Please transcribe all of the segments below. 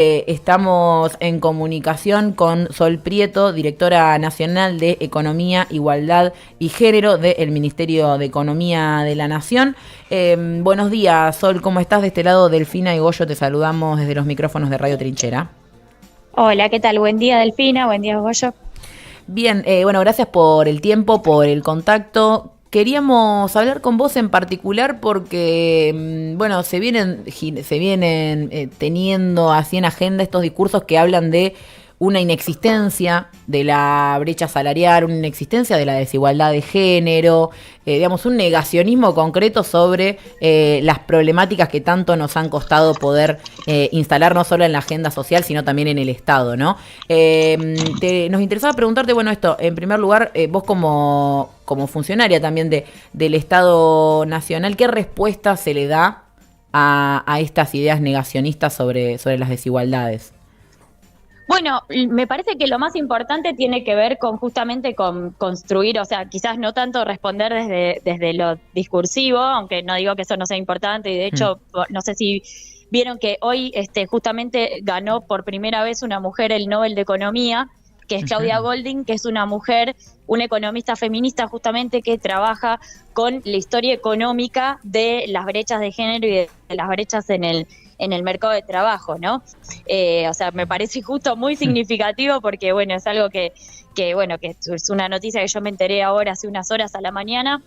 Estamos en comunicación con Sol Prieto, directora nacional de Economía, Igualdad y Género del Ministerio de Economía de la Nación. Buenos días, Sol, ¿cómo estás? De este lado, Delfina y Goyo, te saludamos desde los micrófonos de Radio Trinchera. Hola, ¿qué tal? Buen día, Delfina, buen día, Goyo. Bien, bueno, gracias por el tiempo, por el contacto. Queríamos hablar con vos en particular porque, bueno, se vienen teniendo así en agenda estos discursos que hablan de una inexistencia de la brecha salarial, una inexistencia de la desigualdad de género, digamos, un negacionismo concreto sobre las problemáticas que tanto nos han costado poder instalar no solo en la agenda social, sino también en el Estado, ¿no? Nos interesaba preguntarte, bueno, esto, en primer lugar, vos como funcionaria también del Estado Nacional, ¿qué respuesta se le da a estas ideas negacionistas sobre las desigualdades? Bueno, me parece que lo más importante tiene que ver con justamente con construir, o sea, quizás no tanto responder desde lo discursivo, aunque no digo que eso no sea importante, y de hecho, no sé si vieron que hoy justamente ganó por primera vez una mujer el Nobel de Economía, que es Claudia Goldin, que es una mujer, una economista feminista justamente que trabaja con la historia económica de las brechas de género y de las brechas en el mercado de trabajo, ¿no? O sea, me parece justo muy significativo porque, bueno, es algo que es una noticia que yo me enteré ahora hace unas horas a la mañana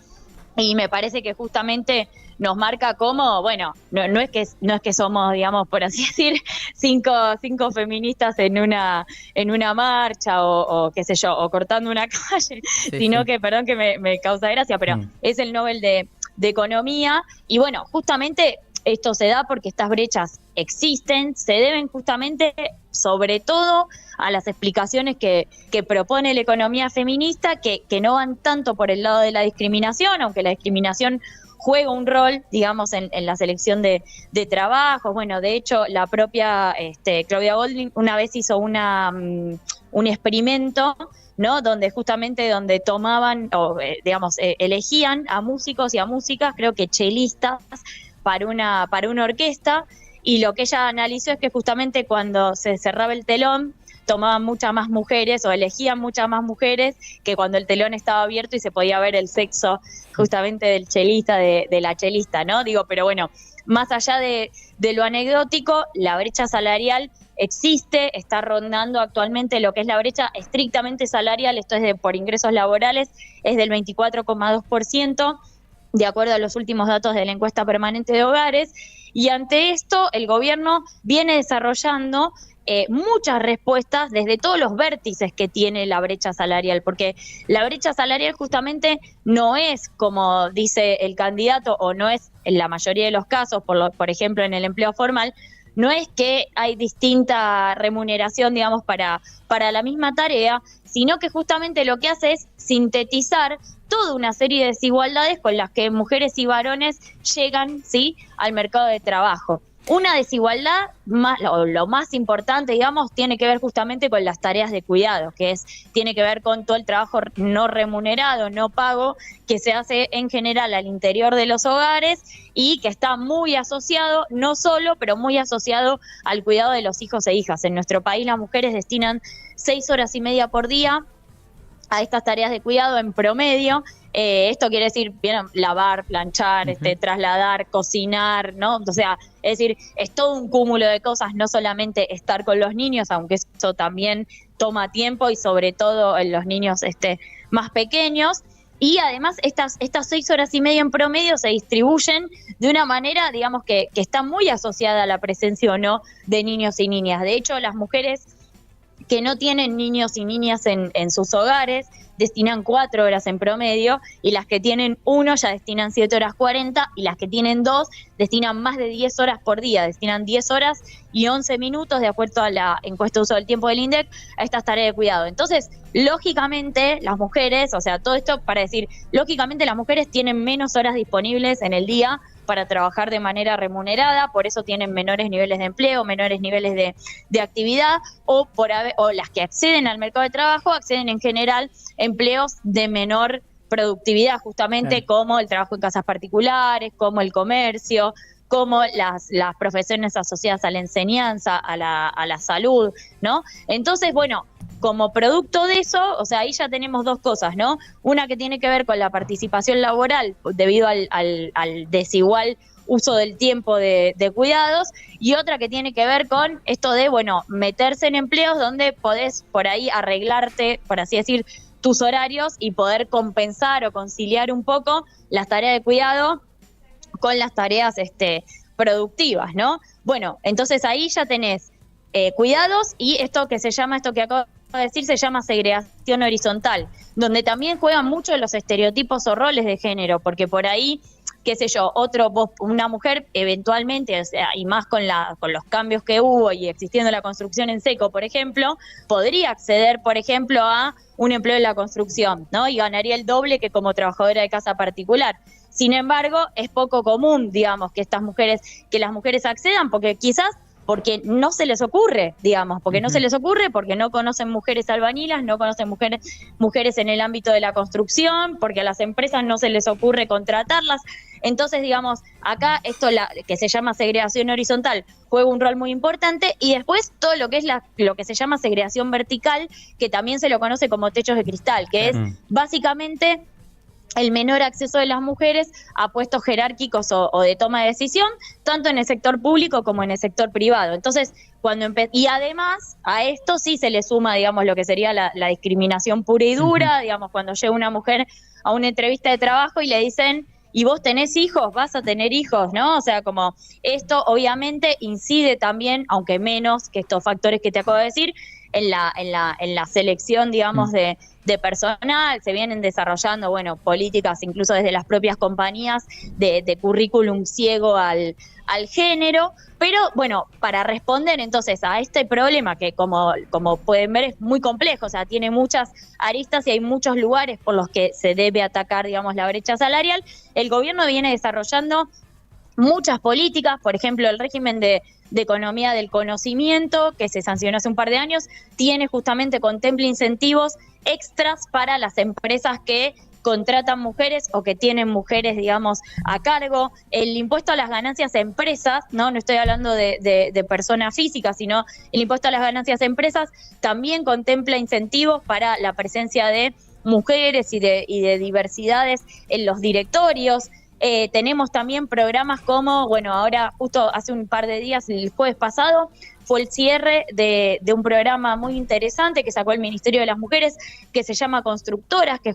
y me parece que justamente nos marca cómo, bueno, no es que somos, digamos, por así decir, cinco feministas en una marcha o qué sé yo, o cortando una calle, Sí, sino sí. que, perdón que me causa gracia, pero es el Nobel de Economía y bueno, justamente esto se da porque estas brechas existen, se deben justamente, sobre todo, a las explicaciones que propone la economía feminista, que no van tanto por el lado de la discriminación, aunque la discriminación juega un rol, digamos, en la selección de trabajos. Bueno, de hecho, la propia Claudia Goldin una vez hizo un experimento, ¿no? Donde tomaban, elegían a músicos y a músicas, creo que chelistas, para una orquesta, y lo que ella analizó es que justamente cuando se cerraba el telón, tomaban muchas más mujeres o elegían muchas más mujeres que cuando el telón estaba abierto y se podía ver el sexo justamente del chelista, de la chelista, ¿no? Digo, pero bueno, más allá de lo anecdótico, la brecha salarial existe, está rondando actualmente lo que es la brecha estrictamente salarial, esto es por ingresos laborales, es del 24,2%, de acuerdo a los últimos datos de la encuesta permanente de hogares, y ante esto el gobierno viene desarrollando muchas respuestas desde todos los vértices que tiene la brecha salarial, porque la brecha salarial justamente no es, como dice el candidato, o no es en la mayoría de los casos, por ejemplo en el empleo formal, no es que hay distinta remuneración, digamos, para la misma tarea, sino que justamente lo que hace es sintetizar toda una serie de desigualdades con las que mujeres y varones llegan, ¿sí?, al mercado de trabajo. Una desigualdad, lo más importante, digamos, tiene que ver justamente con las tareas de cuidado, tiene que ver con todo el trabajo no remunerado, no pago, que se hace en general al interior de los hogares y que está muy asociado, no solo, pero muy asociado al cuidado de los hijos e hijas. En nuestro país las mujeres destinan 6 horas y media por día a estas tareas de cuidado en promedio. Esto quiere decir, ¿vieron? Lavar, planchar, trasladar, cocinar, ¿no? O sea, es decir, es todo un cúmulo de cosas, no solamente estar con los niños, aunque eso también toma tiempo y sobre todo en los niños más pequeños. Y además estas 6 horas y media en promedio se distribuyen de una manera, digamos, que está muy asociada a la presencia o no de niños y niñas. De hecho, las mujeres que no tienen niños y niñas en sus hogares destinan 4 horas en promedio, y las que tienen 1 ya destinan 7 horas 40, y las que tienen 2 destinan más de 10 horas por día, destinan 10 horas y 11 minutos, de acuerdo a la encuesta de uso del tiempo del INDEC, a estas tareas de cuidado. Entonces, lógicamente, las mujeres, o sea, todo esto para decir, lógicamente las mujeres tienen menos horas disponibles en el día para trabajar de manera remunerada, por eso tienen menores niveles de empleo, menores niveles de actividad, o las que acceden al mercado de trabajo acceden en general a empleos de menor productividad, justamente, claro, como el trabajo en casas particulares, como el comercio, como las profesiones asociadas a la enseñanza, a la salud, ¿no? Entonces, bueno, como producto de eso, o sea, ahí ya tenemos dos cosas, ¿no? Una que tiene que ver con la participación laboral debido al desigual uso del tiempo de cuidados, y otra que tiene que ver con esto de, bueno, meterse en empleos donde podés por ahí arreglarte, por así decir, tus horarios y poder compensar o conciliar un poco las tareas de cuidado con las tareas productivas, ¿no? Bueno, entonces ahí ya tenés cuidados, y esto que acabo de decir se llama segregación horizontal, donde también juegan mucho los estereotipos o roles de género, porque por ahí, qué sé yo, una mujer eventualmente, o sea, y más con los cambios que hubo y existiendo la construcción en seco, por ejemplo, podría acceder, por ejemplo, a un empleo en la construcción, ¿no? Y ganaría el doble que como trabajadora de casa particular. Sin embargo, es poco común, digamos, que las mujeres accedan, porque no se les ocurre, digamos, porque no conocen mujeres albañilas, no conocen mujeres en el ámbito de la construcción, porque a las empresas no se les ocurre contratarlas. Entonces, digamos, acá esto que se llama segregación horizontal juega un rol muy importante, y después todo lo que es lo que se llama segregación vertical, que también se lo conoce como techos de cristal, que es básicamente el menor acceso de las mujeres a puestos jerárquicos o de toma de decisión, tanto en el sector público como en el sector privado. Entonces, y además a esto sí se le suma, digamos, lo que sería la discriminación pura y dura, digamos, cuando llega una mujer a una entrevista de trabajo y le dicen, ¿y vos tenés hijos? ¿Vas a tener hijos? ¿No? O sea, como esto obviamente incide también, aunque menos que estos factores que te acabo de decir, en la selección, digamos, de personal. Se vienen desarrollando, bueno, políticas incluso desde las propias compañías de currículum ciego al género. Pero, bueno, para responder entonces a este problema que, como pueden ver, es muy complejo, o sea, tiene muchas aristas y hay muchos lugares por los que se debe atacar, digamos, la brecha salarial, el gobierno viene desarrollando muchas políticas. Por ejemplo, el régimen de economía del conocimiento, que se sancionó hace un par de años, contempla incentivos extras para las empresas que contratan mujeres o que tienen mujeres, digamos, a cargo. El impuesto a las ganancias a empresas, no estoy hablando de personas físicas, sino el impuesto a las ganancias a empresas también contempla incentivos para la presencia de mujeres y de diversidades en los directorios. Tenemos también programas como, bueno, ahora justo hace un par de días, el jueves pasado, fue el cierre de un programa muy interesante que sacó el Ministerio de las Mujeres, que se llama Constructoras, que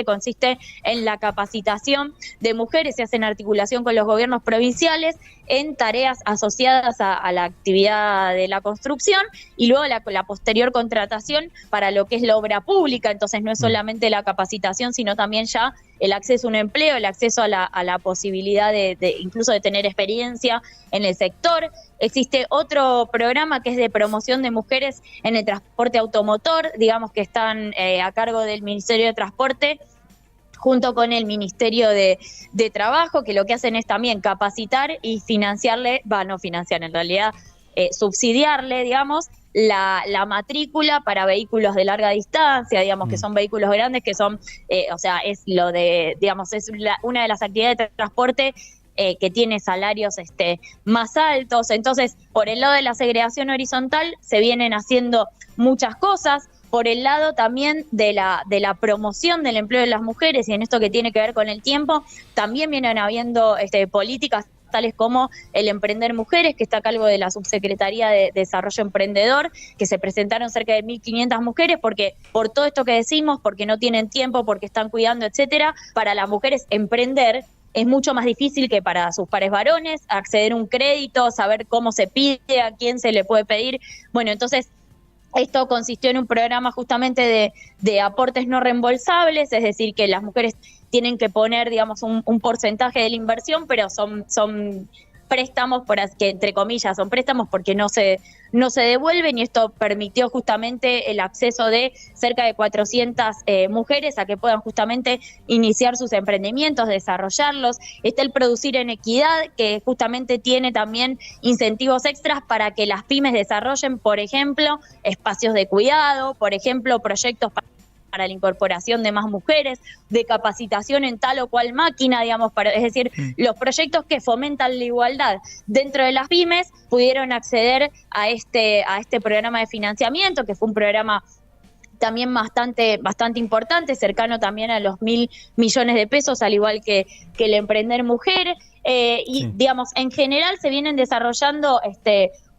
consiste en la capacitación de mujeres, se hace en articulación con los gobiernos provinciales en tareas asociadas a la actividad de la construcción, y luego la posterior contratación para lo que es la obra pública. Entonces no es solamente la capacitación, sino también ya el acceso a un empleo, el acceso a la posibilidad de incluso de tener experiencia en el sector. Existe otro programa que es de promoción de mujeres en el transporte automotor, digamos, que están a cargo del Ministerio de Transporte junto con el Ministerio de Trabajo, que lo que hacen es también capacitar y subsidiarle, subsidiarle, la matrícula para vehículos de larga distancia, digamos, que son vehículos grandes, que son, es una de las actividades de transporte que tiene salarios más altos. Entonces, por el lado de la segregación horizontal se vienen haciendo muchas cosas. Por el lado también de la promoción del empleo de las mujeres, y en esto que tiene que ver con el tiempo, también vienen habiendo políticas tales como el Emprender Mujeres, que está a cargo de la Subsecretaría de Desarrollo Emprendedor, que se presentaron cerca de 1.500 mujeres, porque por todo esto que decimos, porque no tienen tiempo, porque están cuidando, etcétera, para las mujeres emprender es mucho más difícil que para sus pares varones, acceder a un crédito, saber cómo se pide, a quién se le puede pedir. Bueno, entonces esto consistió en un programa justamente de aportes no reembolsables, es decir, que las mujeres tienen que poner, digamos, un porcentaje de la inversión, pero son préstamos, que entre comillas son préstamos porque no se devuelven, y esto permitió justamente el acceso de cerca de 400 mujeres a que puedan justamente iniciar sus emprendimientos, desarrollarlos. Está el Producir en Equidad, que justamente tiene también incentivos extras para que las pymes desarrollen, por ejemplo, espacios de cuidado, por ejemplo, proyectos para la incorporación de más mujeres, de capacitación en tal o cual máquina, digamos, es decir, los proyectos que fomentan la igualdad dentro de las pymes pudieron acceder a este programa de financiamiento, que fue un programa también bastante importante, cercano también a los 1.000 millones de pesos, al igual que el Emprender Mujer. Y digamos, en general se vienen desarrollando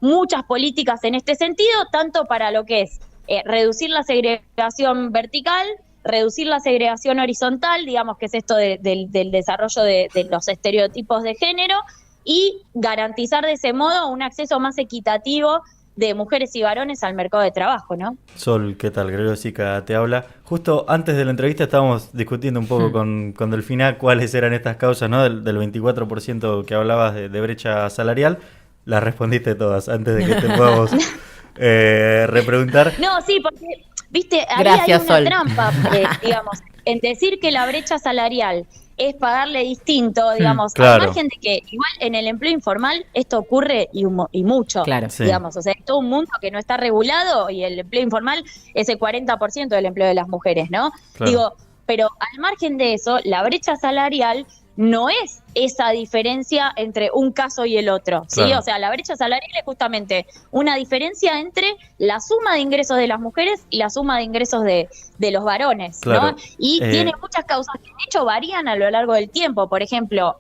muchas políticas en este sentido, tanto para lo que es reducir la segregación vertical, reducir la segregación horizontal, digamos que es esto del desarrollo de los estereotipos de género, y garantizar de ese modo un acceso más equitativo de mujeres y varones al mercado de trabajo, ¿no? Sol, ¿qué tal? Gregorio Sica te habla. Justo antes de la entrevista estábamos discutiendo un poco con Delfina cuáles eran estas causas, ¿no? Del 24% que hablabas de brecha salarial. Las respondiste todas antes de que te podamos repreguntar. No, sí, porque, viste, ahí Gracias, hay una Sol. trampa, digamos, en decir que la brecha salarial es pagarle distinto, digamos, claro. al margen de que igual en el empleo informal esto ocurre y mucho, Claro. digamos, o sea, es todo un mundo que no está regulado y el empleo informal es el 40% del empleo de las mujeres, ¿no? Claro. Digo, pero al margen de eso, la brecha salarial no es esa diferencia entre un caso y el otro, ¿sí? Claro. O sea, la brecha salarial es justamente una diferencia entre la suma de ingresos de las mujeres y la suma de ingresos de los varones, Claro. ¿no? Y tiene muchas causas que de hecho varían a lo largo del tiempo. Por ejemplo,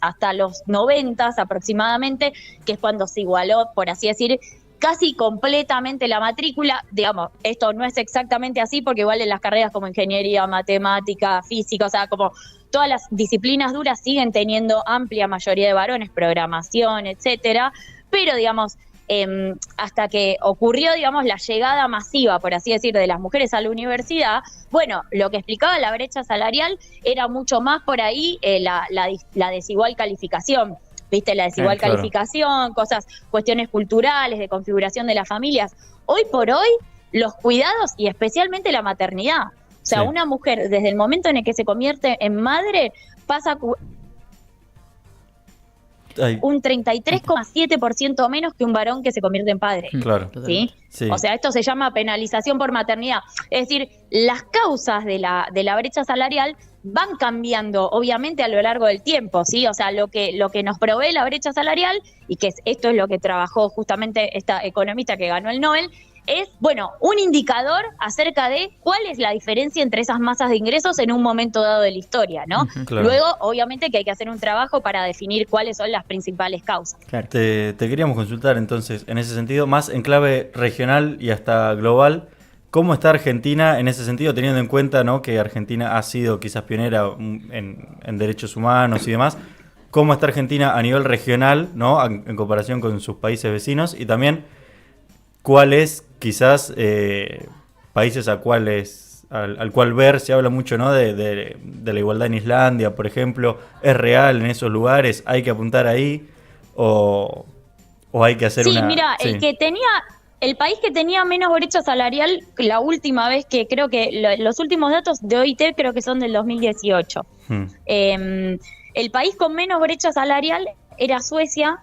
hasta los 90 aproximadamente, que es cuando se igualó, por así decir, casi completamente la matrícula. Digamos, esto no es exactamente así porque igual en las carreras como ingeniería, matemática, física, o sea, como todas las disciplinas duras siguen teniendo amplia mayoría de varones, programación, etcétera, pero digamos, hasta que ocurrió, digamos, la llegada masiva, por así decir, de las mujeres a la universidad, bueno, lo que explicaba la brecha salarial era mucho más por ahí la desigual calificación. ¿Viste? La desigual claro. calificación, cuestiones culturales, de configuración de las familias. Hoy por hoy, los cuidados y especialmente la maternidad. O sea, una mujer, desde el momento en el que se convierte en madre, pasa un 33,7% menos que un varón que se convierte en padre. Claro. ¿Sí? Sí. O sea, esto se llama penalización por maternidad. Es decir, las causas de la brecha salarial van cambiando, obviamente, a lo largo del tiempo, ¿sí? O sea, lo que nos provee la brecha salarial, y que esto es lo que trabajó justamente esta economista que ganó el Nobel, es, bueno, un indicador acerca de cuál es la diferencia entre esas masas de ingresos en un momento dado de la historia, ¿no? Claro. Luego, obviamente, que hay que hacer un trabajo para definir cuáles son las principales causas. Claro. Te queríamos consultar entonces, en ese sentido, más en clave regional y hasta global, ¿cómo está Argentina en ese sentido, teniendo en cuenta, ¿no?, que Argentina ha sido quizás pionera en derechos humanos y demás? ¿Cómo está Argentina a nivel regional, ¿no?, en comparación con sus países vecinos? Y también, ¿cuáles quizás países al cual ver? Se habla mucho, ¿no?, de la igualdad en Islandia, por ejemplo. ¿Es real en esos lugares? ¿Hay que apuntar ahí? ¿O hay que hacer una...? Sí, mira, Sí. El país que tenía menos brecha salarial, la última vez que creo que los últimos datos de OIT creo que son del 2018. El país con menos brecha salarial era Suecia,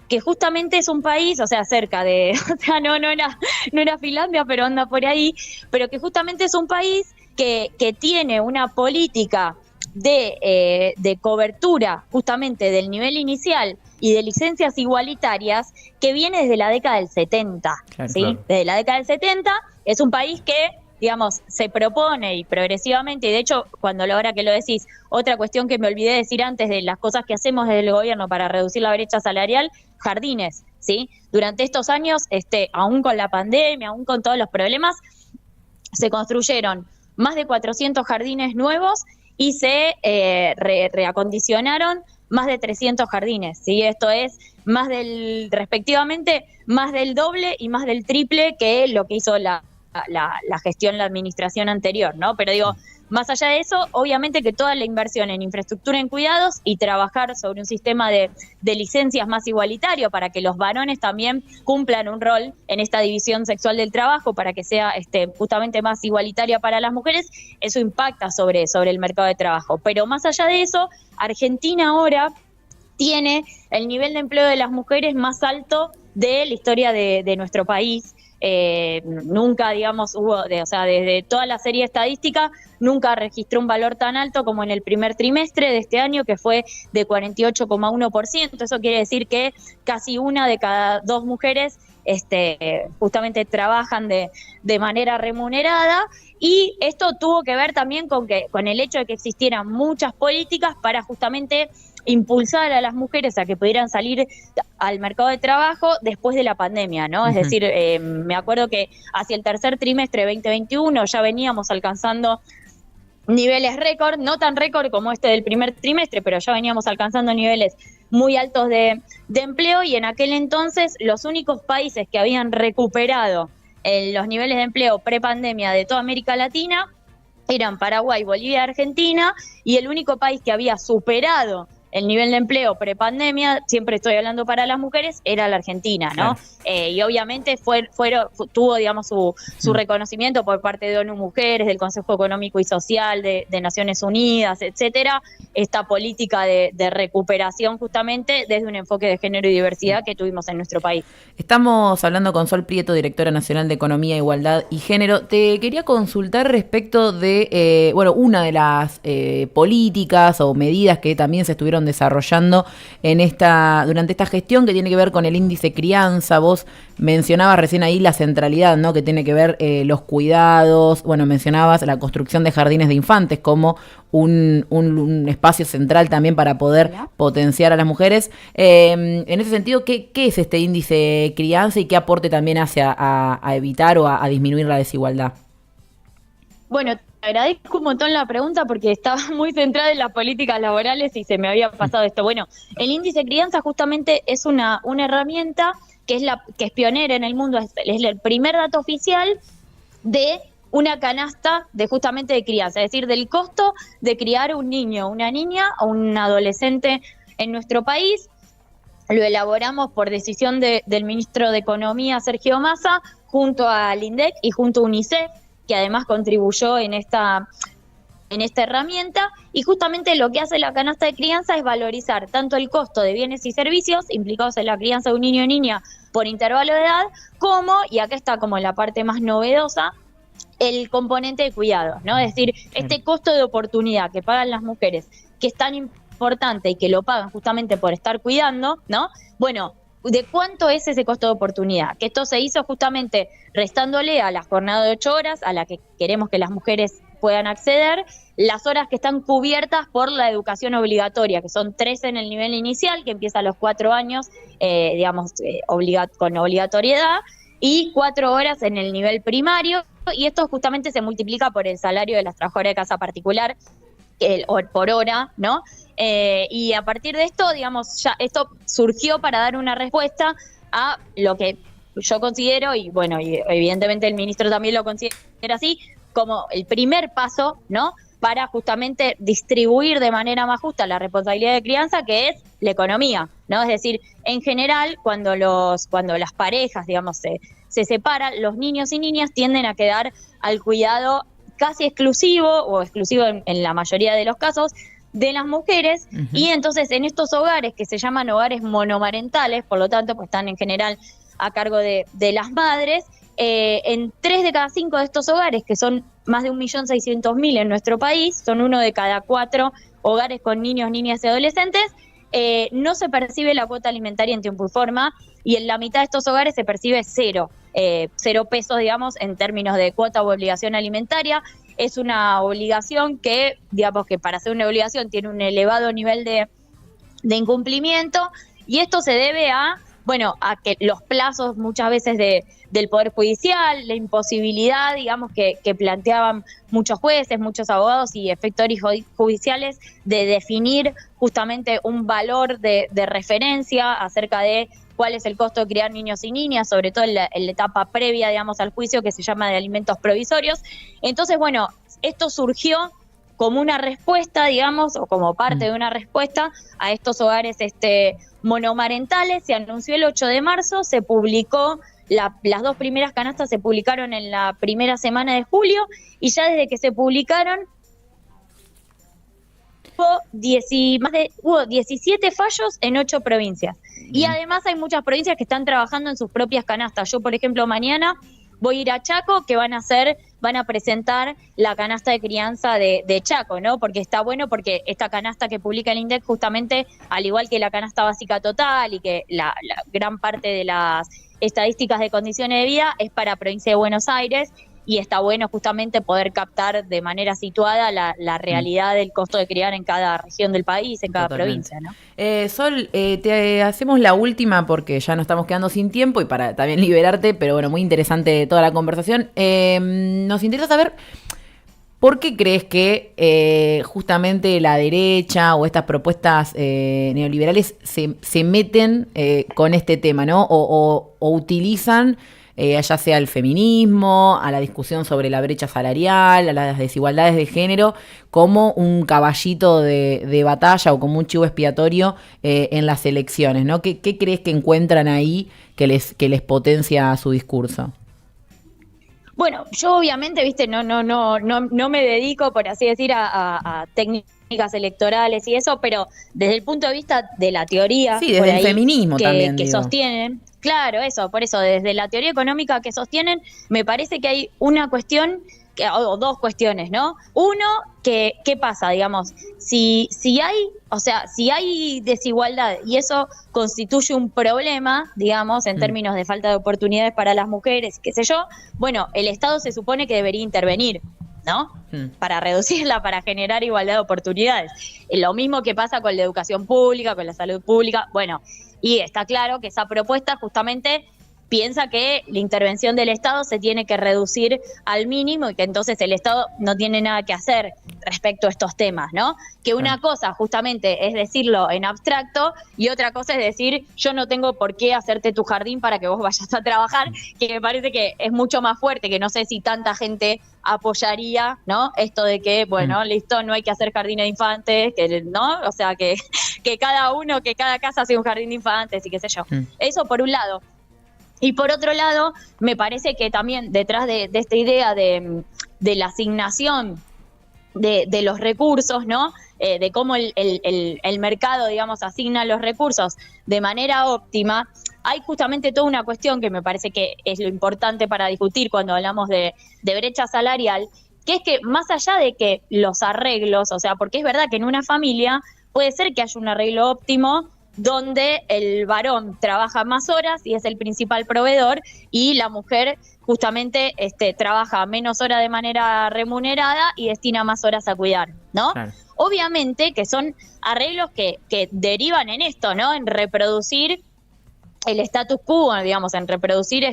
que justamente es un país, o sea, cerca de, o sea, no era Finlandia, pero anda por ahí, pero que justamente es un país que tiene una política de cobertura justamente del nivel inicial y de licencias igualitarias que viene desde la década del 70, Claro. ¿sí? Claro. Desde la década del 70 es un país que, digamos, se propone y progresivamente, y de hecho, ahora que lo decís, otra cuestión que me olvidé de decir antes de las cosas que hacemos desde el gobierno para reducir la brecha salarial, jardines, ¿sí? Durante estos años, aún con la pandemia, aún con todos los problemas, se construyeron más de 400 jardines nuevos y se reacondicionaron más de 300 jardines, ¿sí? Esto es respectivamente, más del doble y más del triple que lo que hizo la gestión, la administración anterior, ¿no? Pero digo, más allá de eso, obviamente que toda la inversión en infraestructura, en cuidados y trabajar sobre un sistema de licencias más igualitario para que los varones también cumplan un rol en esta división sexual del trabajo, para que sea justamente más igualitaria para las mujeres, eso impacta sobre el mercado de trabajo. Pero más allá de eso, Argentina ahora tiene el nivel de empleo de las mujeres más alto de la historia de nuestro país. nunca, digamos, o sea, desde toda la serie estadística, nunca registró un valor tan alto como en el primer trimestre de este año, que fue de 48,1%. Eso quiere decir que casi una de cada dos mujeres justamente trabajan de manera remunerada, y esto tuvo que ver también con el hecho de que existieran muchas políticas para justamente impulsar a las mujeres a que pudieran salir al mercado de trabajo después de la pandemia, ¿no? Uh-huh. Es decir, me acuerdo que hacia el tercer trimestre de 2021 ya veníamos alcanzando niveles récord, no tan récord como este del primer trimestre, pero ya veníamos alcanzando niveles muy altos de empleo, y en aquel entonces los únicos países que habían recuperado los niveles de empleo prepandemia de toda América Latina eran Paraguay, Bolivia y Argentina, y el único país que había superado el nivel de empleo prepandemia, siempre estoy hablando para las mujeres, era la Argentina, ¿no? Y obviamente tuvo, digamos, su reconocimiento por parte de ONU Mujeres, del Consejo Económico y Social, de Naciones Unidas, etcétera, esta política de recuperación justamente desde un enfoque de género y diversidad que tuvimos en nuestro país. Estamos hablando con Sol Prieto, directora nacional de Economía, Igualdad y Género. Te quería consultar respecto de, una de las políticas o medidas que también se estuvieron desarrollando durante esta gestión, que tiene que ver con el índice crianza. Vos mencionabas recién ahí la centralidad, ¿no?, que tiene que ver los cuidados. Mencionabas la construcción de jardines de infantes como un espacio central también para poder potenciar a las mujeres. En ese sentido, ¿qué es este índice crianza y qué aporte también hace a evitar o a disminuir la desigualdad? Bueno, te agradezco un montón la pregunta porque estaba muy centrada en las políticas laborales y se me había pasado esto. Bueno, el índice crianza justamente es una herramienta que es pionera en el mundo, es el primer dato oficial de una canasta justamente de crianza, es decir, del costo de criar un niño, una niña o un adolescente en nuestro país. Lo elaboramos por decisión del ministro de Economía, Sergio Massa, junto al INDEC y junto a UNICEF, que además contribuyó en esta herramienta, y justamente lo que hace la canasta de crianza es valorizar tanto el costo de bienes y servicios implicados en la crianza de un niño o niña por intervalo de edad, como, y acá está como la parte más novedosa, el componente de cuidados, ¿no? Es decir, este costo de oportunidad que pagan las mujeres, que es tan importante y que lo pagan justamente por estar cuidando, ¿no? Bueno, ¿de cuánto es ese costo de oportunidad? Que esto se hizo justamente restándole a la jornada de 8 horas, a la que queremos que las mujeres puedan acceder, las horas que están cubiertas por la educación obligatoria, que son 3 en el nivel inicial, que empieza a los 4 años, con obligatoriedad, y 4 horas en el nivel primario, y esto justamente se multiplica por el salario de las trabajadoras de casa particular, por hora, ¿no? Y a partir de esto, digamos, ya esto surgió para dar una respuesta a lo que yo considero, y bueno, y evidentemente el ministro también lo considera así, como el primer paso, ¿no?, para justamente distribuir de manera más justa la responsabilidad de crianza, que es la economía, ¿no? Es decir, en general, cuando las parejas, digamos, se separan, los niños y niñas tienden a quedar al cuidado casi exclusivo, o exclusivo en la mayoría de los casos, de las mujeres. Uh-huh. Y entonces en estos hogares, que se llaman hogares monomarentales, por lo tanto, pues están en general a cargo de las madres, en 3 de cada 5 de estos hogares, que son más de 1.600.000 en nuestro país, son 1 de cada 4 hogares con niños, niñas y adolescentes, no se percibe la cuota alimentaria en tiempo y forma, y en la mitad de estos hogares se percibe 0 pesos, digamos, en términos de cuota u obligación alimentaria. Es una obligación que, digamos, que para ser una obligación tiene un elevado nivel de incumplimiento, y esto se debe a que los plazos muchas veces del Poder Judicial, la imposibilidad, digamos, que planteaban muchos jueces, muchos abogados y efectores judiciales de definir justamente un valor de referencia acerca de cuál es el costo de criar niños y niñas, sobre todo en la etapa previa, digamos, al juicio, que se llama de alimentos provisorios. Entonces, esto surgió como una respuesta, digamos, o como parte de una respuesta a estos hogares monomarentales. Se anunció el 8 de marzo, se publicó, las 2 primeras canastas se publicaron en la primera semana de julio, y ya desde que se publicaron hubo 17 fallos en 8 provincias. Y además hay muchas provincias que están trabajando en sus propias canastas. Yo, por ejemplo, mañana voy a ir a Chaco, que van a presentar la canasta de crianza de Chaco, ¿no? Porque está bueno, porque esta canasta que publica el INDEC, justamente, al igual que la canasta básica total y que la gran parte de las estadísticas de condiciones de vida es para provincia de Buenos Aires, y está bueno justamente poder captar de manera situada la realidad del costo de criar en cada región del país, en cada provincia, ¿no? Sol, te hacemos la última porque ya nos estamos quedando sin tiempo y para también liberarte, pero bueno, muy interesante toda la conversación. Nos interesa saber por qué crees que justamente la derecha o estas propuestas neoliberales se meten con este tema, ¿no? O utilizan ya sea el feminismo, a la discusión sobre la brecha salarial, a las desigualdades de género, como un caballito de batalla o como un chivo expiatorio en las elecciones, ¿no? ¿Qué crees que encuentran ahí que les potencia su discurso? Bueno, yo obviamente, viste, no me dedico, por así decir, a técnicas electorales y eso, pero desde el punto de vista de la teoría, sí, desde el feminismo también, que sostienen, claro, por eso, desde la teoría económica que sostienen, me parece que hay una cuestión, o dos cuestiones, ¿no? Uno, ¿qué pasa, digamos? Si hay desigualdad y eso constituye un problema, digamos, en términos de falta de oportunidades para las mujeres, qué sé yo, bueno, el Estado se supone que debería intervenir, ¿no? Para reducirla, para generar igualdad de oportunidades. Lo mismo que pasa con la educación pública, con la salud pública, bueno, y está claro que esa propuesta justamente piensa que la intervención del Estado se tiene que reducir al mínimo y que entonces el Estado no tiene nada que hacer respecto a estos temas, ¿no? Que una cosa justamente es decirlo en abstracto y otra cosa es decir, yo no tengo por qué hacerte tu jardín para que vos vayas a trabajar, que me parece que es mucho más fuerte, que no sé si tanta gente apoyaría, ¿no? Esto de que, bueno, listo, no hay que hacer jardines de infantes, que, ¿no? O sea, que cada casa hace un jardín de infantes y qué sé yo. Eso por un lado. Y por otro lado, me parece que también detrás de esta idea de la asignación de los recursos, ¿no? De cómo el mercado, digamos, asigna los recursos de manera óptima, hay justamente toda una cuestión que me parece que es lo importante para discutir cuando hablamos de brecha salarial, que es que más allá de que los arreglos, o sea, porque es verdad que en una familia puede ser que haya un arreglo óptimo donde el varón trabaja más horas y es el principal proveedor y la mujer justamente trabaja menos horas de manera remunerada y destina más horas a cuidar, ¿no? Claro. Obviamente que son arreglos que derivan en esto, ¿no? En reproducir el status quo, digamos, en reproducir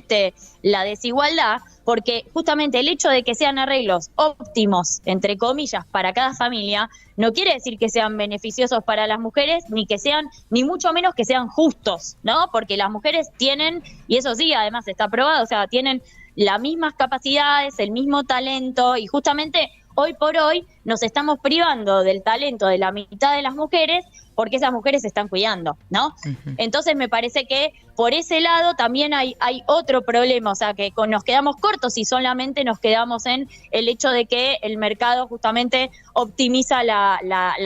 la desigualdad, porque justamente el hecho de que sean arreglos óptimos, entre comillas, para cada familia, no quiere decir que sean beneficiosos para las mujeres, ni mucho menos que sean justos, ¿no? Porque las mujeres tienen, y eso sí, además está probado, o sea, tienen las mismas capacidades, el mismo talento, y justamente hoy por hoy nos estamos privando del talento de la mitad de las mujeres porque esas mujeres se están cuidando, ¿no? Uh-huh. Entonces me parece que por ese lado también hay otro problema, o sea, que nos quedamos cortos y solamente nos quedamos en el hecho de que el mercado justamente optimiza la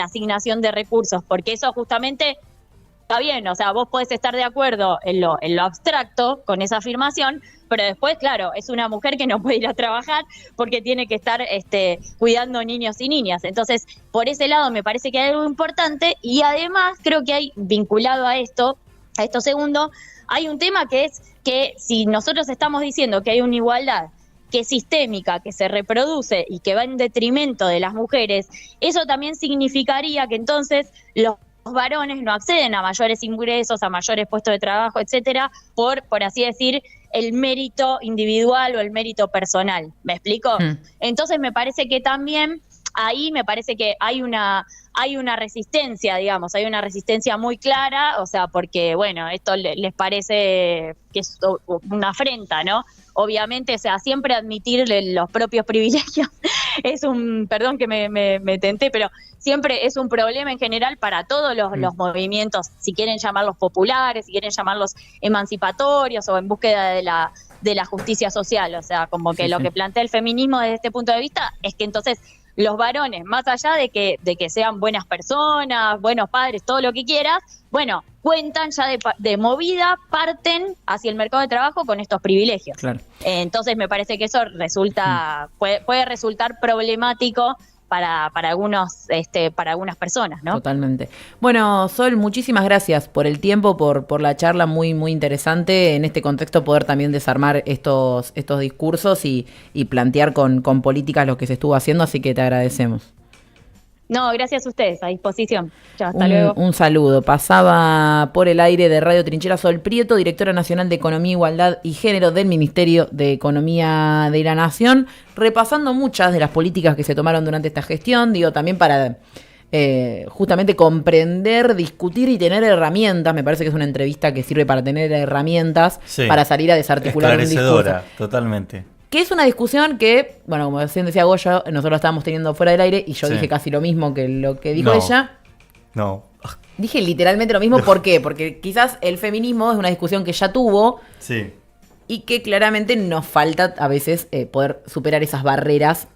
asignación de recursos, porque eso justamente está bien, o sea, vos podés estar de acuerdo en lo abstracto con esa afirmación, pero después, claro, es una mujer que no puede ir a trabajar porque tiene que estar cuidando niños y niñas. Entonces, por ese lado me parece que hay algo importante y además creo que hay, vinculado a esto segundo, hay un tema que es que si nosotros estamos diciendo que hay una igualdad que es sistémica, que se reproduce y que va en detrimento de las mujeres, eso también significaría que entonces los varones no acceden a mayores ingresos, a mayores puestos de trabajo, etcétera, por así decir, el mérito individual o el mérito personal. ¿Me explico? Entonces me parece que también ahí me parece que hay una resistencia, digamos, hay una resistencia muy clara, o sea, porque, bueno, esto les parece que es una afrenta, ¿no? Obviamente, o sea, siempre admitir los propios privilegios es perdón que me tenté, pero siempre es un problema en general para todos los movimientos, si quieren llamarlos populares, si quieren llamarlos emancipatorios o en búsqueda de la justicia social, o sea, como que lo que plantea el feminismo desde este punto de vista es que entonces los varones, más allá de que sean buenas personas, buenos padres, todo lo que quieras, bueno, cuentan ya de movida, parten hacia el mercado de trabajo con estos privilegios. Claro. Entonces me parece que eso puede resultar problemático para algunas personas, ¿no? Totalmente. Bueno, Sol, muchísimas gracias por el tiempo, por la charla muy, muy interesante. En este contexto poder también desarmar estos discursos y plantear con políticas lo que se estuvo haciendo, así que te agradecemos. No, gracias a ustedes, a disposición. Chao, hasta luego. Un saludo. Pasaba por el aire de Radio Trinchera Sol Prieto, directora nacional de Economía, Igualdad y Género del Ministerio de Economía de la Nación, repasando muchas de las políticas que se tomaron durante esta gestión, también para justamente comprender, discutir y tener herramientas. Me parece que es una entrevista que sirve para tener herramientas para salir a desarticular un discurso. Totalmente. Que es una discusión que, bueno, como recién decía Goya, nosotros la estábamos teniendo fuera del aire y yo dije casi lo mismo que lo que dijo ella. No. Dije literalmente lo mismo. ¿Por qué? Porque quizás el feminismo es una discusión que ya tuvo y que claramente nos falta a veces poder superar esas barreras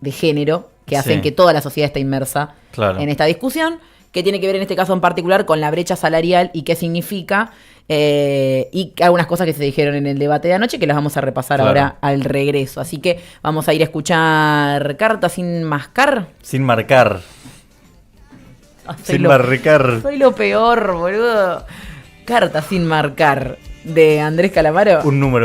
de género que hacen que toda la sociedad esté inmersa en esta discusión, que tiene que ver en este caso en particular con la brecha salarial y qué significa, y algunas cosas que se dijeron en el debate de anoche que las vamos a repasar ahora al regreso. Así que vamos a ir a escuchar Cartas sin mascar. Sin marcar. Sin marcar. Soy lo peor, boludo. Cartas sin marcar, de Andrés Calamaro. Un número